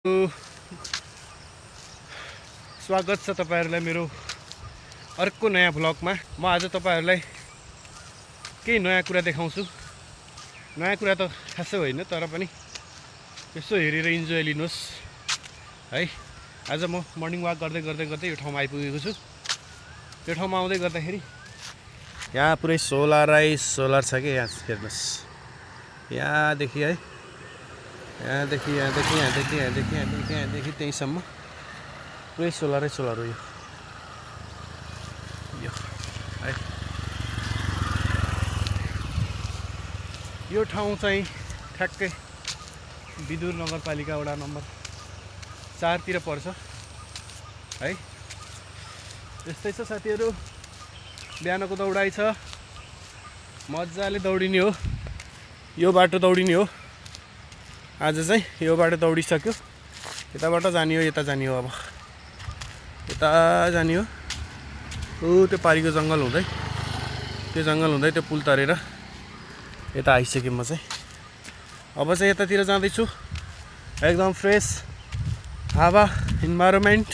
स्वागत छ तपाईहरुलाई मेरो अर्को नयाँ भ्लगमा। म आज तपाईहरुलाई केही नयाँ कुरा देखाउँछु। नयाँ कुरा त खासै होइन, तर पनि यसो हेरेर इन्जोय लिनुहोस् है। आज म मर्निङ वाक गर्दै यो ठाउँमा आइपुगेको छु। यो ठाउँमा आउँदै गर्दाखेरि यहाँ पुरै सोलर छ के। यहाँ हेर्नुहोस्, यहाँदेखि है, यहाँदेखि त्यहीसम्म पुरै सोलर हो यो है। यो ठाउँ चाहिँ ठ्याक्कै विदुर नगरपालिका वडा नम्बर 4 तिर पर्छ है। यस्तै छ साथीहरु, बिहानको दौडाइ छ, मजाले दौडिने हो। यो बाटो दौडिने हो आज चाहिँ। यो बाटो दौडिसक्यो, यताबाट जाने हो, यता जाने हो। अब यता जाने हो। त्यो पारीको जङ्गल हुँदै, त्यो पुल तरेर यता आइसकेँ म चाहिँ। अब चाहिँ यतातिर जाँदैछु। एकदम फ्रेस हावा, इन्भाइरोमेन्ट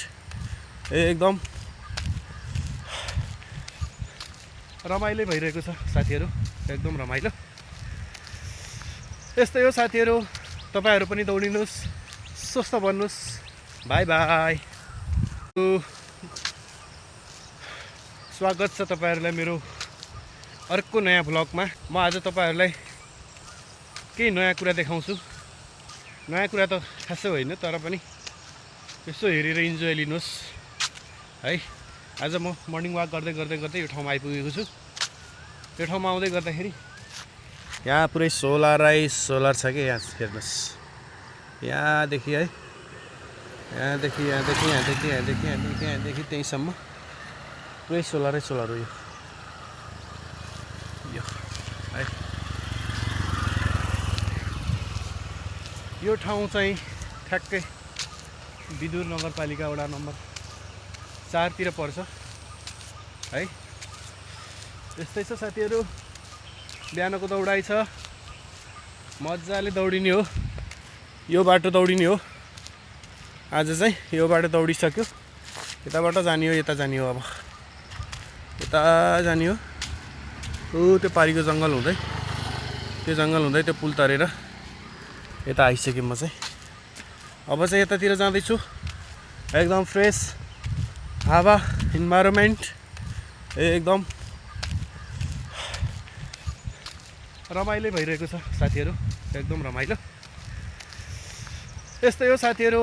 एकदम रमाइलो भइरहेको छ साथीहरु, एकदम रमाइलो। यस्तै हो साथीहरु, तपाईहरु पनि दौडिनुस्, स्वस्थ बन्नुस्। By by. स्वागत छ तपाईहरुलाई मेरो अर्को नयाँ भ्लगमा। म आज तपाईहरुलाई केही नयाँ कुरा देखाउँछु। नयाँ कुरा त खासै होइन, तर पनि यसो हेरेर इन्जोय लिनुहोस् है। आज म मर्निङ वाक गर्दै यो ठाउँमा आइपुगेको छु। यो ठाउँमा आउँदै गर्दाखेरि यहाँ पुरै सोलर छ के। यहाँ हेर्नुहोस्, यहाँदेखि है, यहाँदेखि त्यहीसम्म पुरै सोलर हो यो है। यो ठाउँ चाहिँ ठ्याक्कै विदुर नगरपालिका वडा नम्बर 4 तिर पर्छ है। यस्तै छ साथीहरु, बिहानको दौडाइ छ, मजाले दौडिने हो। यो बाटो दौडिने हो आज चाहिँ। यो बाटो दौडिसक्यो, यताबाट जाने हो, यता जाने हो। अब यता जाने हो। त्यो पारीको जङ्गल हुँदै, त्यो पुल तरेर यता आइसकेँ म चाहिँ। अब चाहिँ यतातिर जाँदैछु। एकदम फ्रेस हावा, इन्भाइरोमेन्ट एकदम रमाइलो भइरहेको छ साथीहरु, एकदम रमाइलो। यस्तै हो साथीहरु।